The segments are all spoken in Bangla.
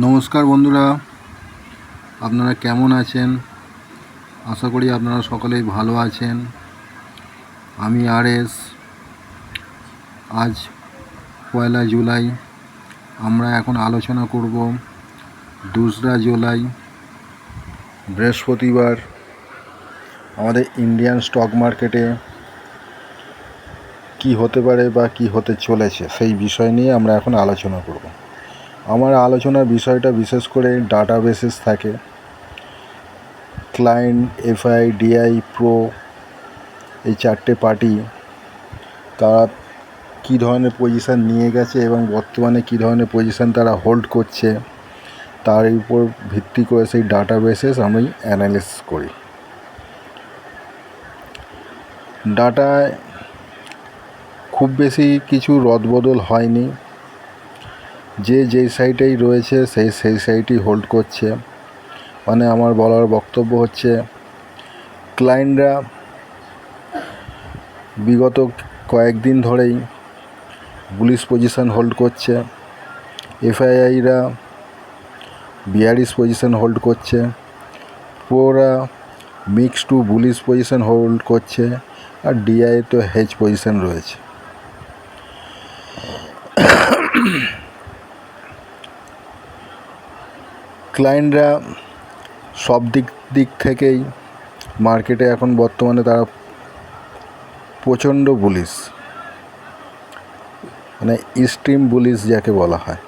নমস্কার বন্ধুরা, আপনারা কেমন আছেন? আশা করি আপনারা সকলেই ভালো আছেন। আমি আরএস। আজ 1 জুলাই। আমরা এখন আলোচনা করব 2 জুলাই বৃহস্পতিবার আমাদের ইন্ডিয়ান স্টক মার্কেটে কি হতে পারে বা কি হতে চলেছে সেই বিষয় নিয়ে আমরা এখন আলোচনা করব। আমার আলোচনার বিষয়টা বিশেষ করে ডাটা বেসিস থাকে। ক্লায়েন্ট, এফআই, ডিআই, প্রো, এই 4টে পার্টি তারা কী ধরনের পজিশান নিয়ে গেছে এবং বর্তমানে কী ধরনের পজিশান তারা হোল্ড করছে, তার উপর ভিত্তি করে সেই ডাটা বেসিস আমি অ্যানালিসিস করি। ডাটায় খুব বেশি কিছু রদবদল হয়নি। যেই সাইটেই রয়েছে সেই সাইটই হোল্ড করছে। মানে আমার বলার বক্তব্য হচ্ছে, ক্লায়েন্টরা বিগত কয়েকদিন ধরেই বুলিশ পজিশন হোল্ড করছে, এফআইআইরা বিয়ারিশ পজিশন হোল্ড করছে, প্রোরা mix to bullish position hold করছে, আর ডিআই তো হেজ পজিশন রয়েছে। ক্লায়েন্টরা সব দিক থেকেই মার্কেটে এখন বর্তমানে তারা প্রচণ্ড বুলিশ, মানে এক্সট্রিম বুলিশ যাকে বলা হয়।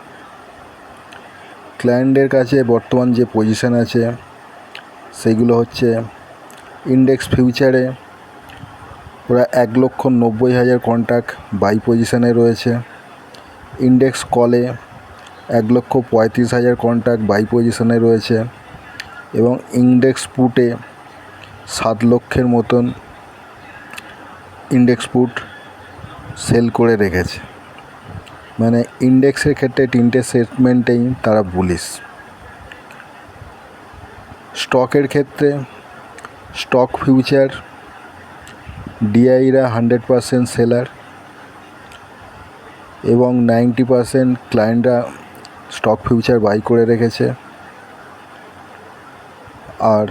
ক্লায়েন্টের কাছে বর্তমান যে পজিশন আছে সেইগুলো হচ্ছে, ইন্ডেক্স ফিউচারে ওরা 1,90,000 কন্ট্রাক্ট বাই পজিশানে রয়েছে। ইন্ডেক্স কলে 1,35,000 কন্ট্রাক্ট বাই পজিশানে রয়েছে এবং ইন্ডেক্স পুটে 7 লক্ষের মতন ইন্ডেক্স পুট সেল করে রেখেছে। মানে ইন্ডেক্সের ক্ষেত্রে 3টে সেগমেন্টেই তারা বুলিশ। স্টকের ক্ষেত্রে স্টক ফিউচার ডিআইরা 100% সেলার এবং 90% ক্লায়েন্টরা স্টক ফিউচার বাই করে রেখেছে, আর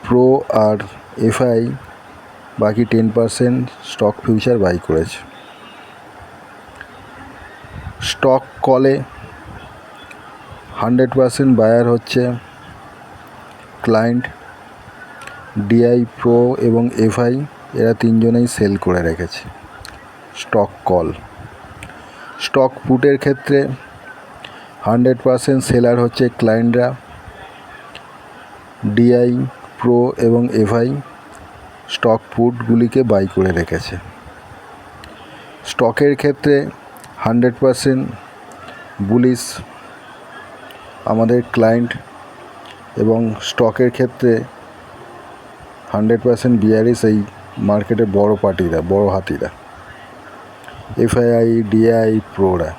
প্রো আর এফআই বাকি 10% স্টক ফিউচার বাই করেছে। স্টক কলে 100% বায়ার হচ্ছে ক্লায়েন্ট, ডিআই, প্রো এবং এফআই, এরা তিনজনেই সেল করে রেখেছে স্টক কল। স্টক পুটের ক্ষেত্রে 100% সেলার হচ্ছে ক্লায়েন্টরা, ডিআই, প্রো এবং এফআই স্টক পুটগুলিকে বাই করে রেখেছে। স্টকের ক্ষেত্রে 100% বুলিশ আমাদের ক্লায়েন্ট এবং স্টকের ক্ষেত্রে 100% বিয়ারিশ এই মার্কেটের বড় পার্টিরা, বড় হাতিরা, এফআইআই, ডিআই, প্রোরা।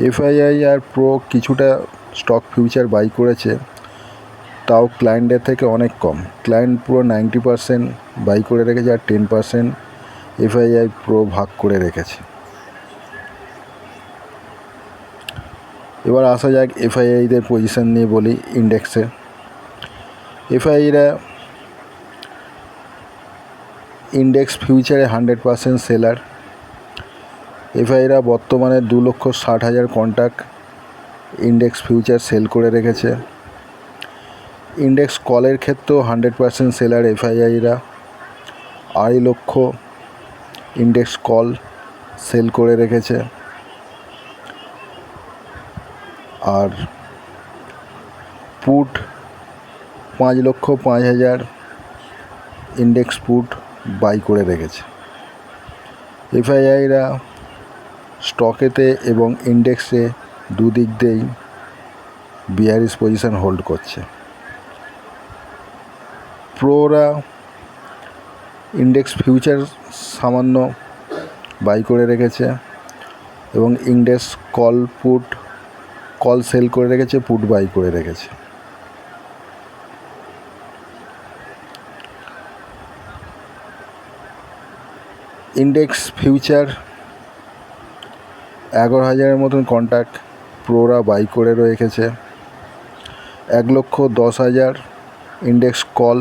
এফআইআই আর প্রো কিছুটা স্টক ফিউচার বাই করেছে, তাও ক্লায়েন্টের থেকে অনেক কম। ক্লায়েন্ট পুরো 90% বাই করে রেখেছে আর 10% এফআইআই, প্রো ভাগ করে রেখেছে। এবার আসা যাক এফআইআইদের পজিশন নিয়ে বলি। ইন্ডেক্সে এফআইআইরা ইন্ডেক্স ফিউচারে 100% সেলার। এফআইআইরা বর্তমানে 2,60,000 কন্ট্রাক্ট ইন্ডেক্স ফিউচার সেল করে রেখেছে। ইন্ডেক্স কলের ক্ষেত্রেও 100% সেলার এফআইআইরা, 2.5 লক্ষ ইন্ডেক্স কল সেল করে রেখেছে। আর পুট 5,05,000 ইন্ডেক্স পুট বাই করে রেখেছে। এফআইআইরা স্টকেতে এবং ইন্ডেক্সে দুদিক দিয়েই বিয়ারিশ পজিশন হোল্ড করছে। প্রোরা ইন্ডেক্স ফিউচার সামান্য বাই করে রেখেছে এবং ইন্ডেক্স কল সেল করে রেখেছে, পুট বাই করে রেখেছে। ইন্ডেক্স ফিউচার 11,000-এর মতন কন্ট্যাক্ট প্রোরা বাই করে রেখেছে। 1,10,000 ইন্ডেক্স কল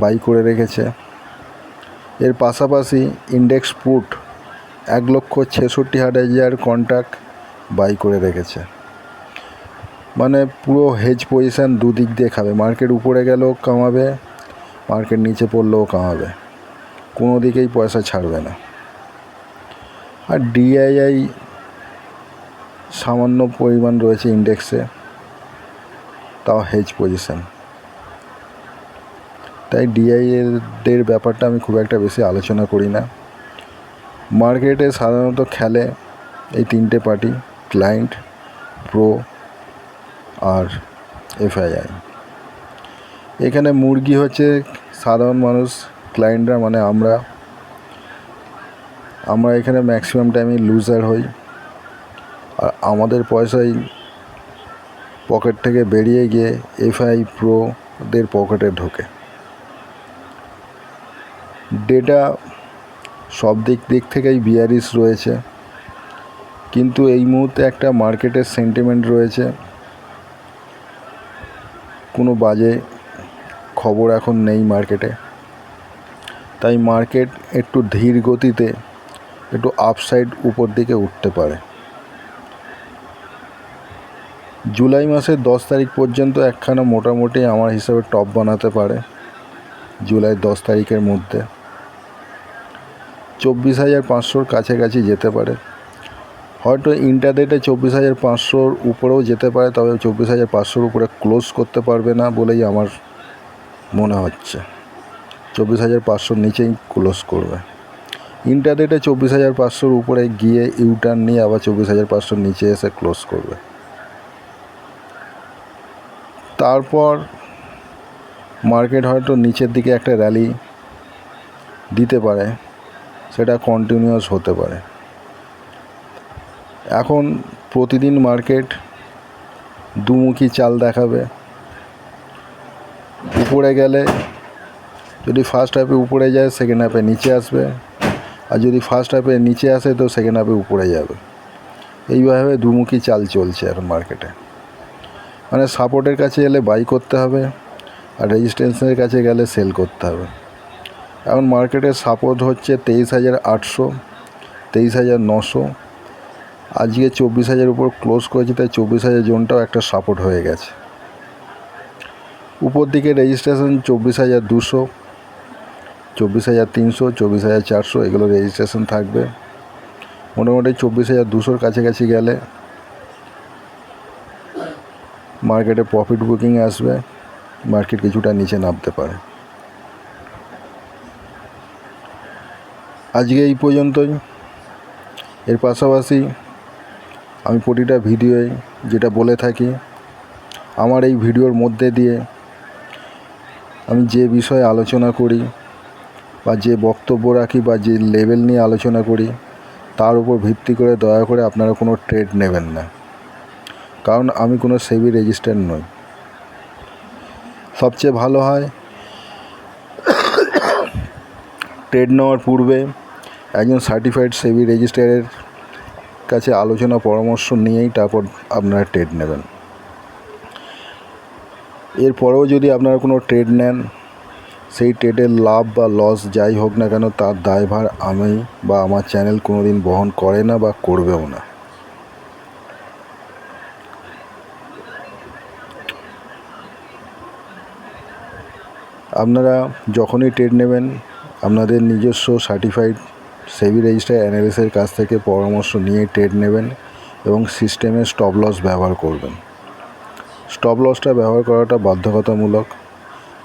বাই করে রেখেছে। এর পাশাপাশি ইন্ডেক্স পুট 1,66,000 কন্ট্যাক্ট বাই করে রেখেছে। মানে পুরো হেজ পজিশান দুদিক দিয়ে খাবে, মার্কেট উপরে গেলেও কামাবে, মার্কেট নিচে পড়লেও কামাবে, কোনো দিকেই পয়সা ছাড়বে না। আর ডিআইআই সামান্য পরিমাণ রয়েছে ইন্ডেক্সে, তাও হেজ পজিশান, তাই ডিআইএর ব্যাপারটা আমি খুব একটা বেশি আলোচনা করি না। মার্কেটে সাধারণত খেলে এই তিনটে পার্টি, ক্লায়েন্ট, প্রো আর এফআইআই। এখানে মুরগি হচ্ছে সাধারণ মানুষ, ক্লায়েন্টরা মানে আমরা এখানে ম্যাক্সিমাম টাইমে লুজার হই, আর আমাদের পয়সাই পকেট থেকে বেরিয়ে গিয়ে এফআই প্রোদের পকেটে ঢোকে। ডেটা সব দিক থেকেই বিয়ারিশ রয়েছে, কিন্তু এই মুহূর্তে একটা মার্কেটের সেন্টিমেন্ট রয়েছে, কোনো বাজে খবর এখন নেই মার্কেটে, তাই মার্কেট একটু ধীর গতিতে একটু আপসাইড উপর দিকে উঠতে পারে। জুলাই মাসের 10 তারিখ পর্যন্ত একখানা মোটামুটি আমার হিসাবে টপ বানাতে পারে। জুলাই 10 তারিখের মধ্যে 24,500 কাছাকাছি যেতে পারে, হয়তো ইন্টারডেতে 24,500 উপরেও যেতে পারে, তবে 24,500 উপরে ক্লোজ করতে পারবে না বলেই আমার মনে হচ্ছে। 24,500 নিচেই ক্লোজ করবে। ইন্টারডেতে 24,500 উপরে গিয়ে ইউটার্ন নিয়ে আবার 24,500 নিচে এসে ক্লোজ করবে। তারপর মার্কেট হয়তো নিচের দিকে একটা র্যালি দিতে পারে, সেটা কন্টিনিউয়াস হতে পারে। এখন প্রতিদিন মার্কেট দুমুখী চাল দেখাবে। উপরে গেলে যদি ফার্স্ট হাফে উপরে যায়, সেকেন্ড হাফে নিচে আসবে, আর যদি ফার্স্ট হাফে নিচে আসে তো সেকেন্ড হাফে উপরে যাবে। এইভাবে দুমুখী চাল চলছে এখন মার্কেটে। মানে সাপোর্টের কাছে এলে বাই করতে হবে, আর রেজিস্ট্যান্সের কাছে গেলে সেল করতে হবে। এখন মার্কেটের সাপোর্ট হচ্ছে 23,800, 23,900। আজকে 24,000 উপর ক্লোজ করেছে, তাই 24,000 জোনটাও একটা সাপোর্ট হয়ে গেছে। উপর দিকে রেজিস্ট্রেশন 24,200, 24,300, 24,400 এগুলো রেজিস্ট্রেশন থাকবে। মোটামুটি 24,200 কাছাকাছি গেলে মার্কেটে প্রফিট বুকিং আসবে, মার্কেট কিছুটা নিচে নামতে পারে। আজকে এই পর্যন্তই। এর পাশাপাশি আমি প্রতিটা ভিডিওয়ে যেটা বলে থাকি, আমার এই ভিডিওর মধ্যে দিয়ে আমি যে বিষয়ে আলোচনা করি বা যে বক্তব্য রাখি বা যে লেভেল নিয়ে আলোচনা করি, তার উপর ভিত্তি করে দয়া করে আপনারা কোনো ট্রেড নেবেন না, কারণ আমি কোনো সেবি রেজিস্টার নই। সবচেয়ে ভালো হয় ট্রেড নেওয়ার পূর্বে একজন সার্টিফাইড সেবি রেজিস্টারের কাছে আলোচনা পরামর্শ নিয়েই তারপর আপনারা ট্রেড নেবেন। এরপরেও যদি আপনারা কোনো ট্রেড নেন, সেই ট্রেডের লাভ বা লস যাই হোক না কেন, তার দায়ভার আমি বা আমার চ্যানেল কোনো দিন বহন করে না বা করবেও না। আপনারা যখনই ট্রেড নেবেন, আপনাদের নিজস্ব সার্টিফাইড সেবি রেজিস্টার অ্যানালিস্টের কাছ থেকে পরামর্শ নিয়ে ট্রেড নেবেন এবং সিস্টেমে স্টপ লস ব্যবহার করবেন। স্টপ লসটা ব্যবহার করাটা বাধ্যতামূলক,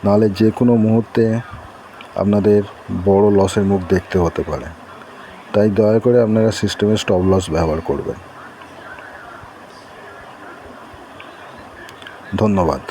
নাহলে যে কোনো মুহূর্তে আপনাদের বড় লসের মুখ দেখতে হতে পারে। তাই দয়া করে আপনারা সিস্টেমে স্টপ লস ব্যবহার করবেন। ধন্যবাদ।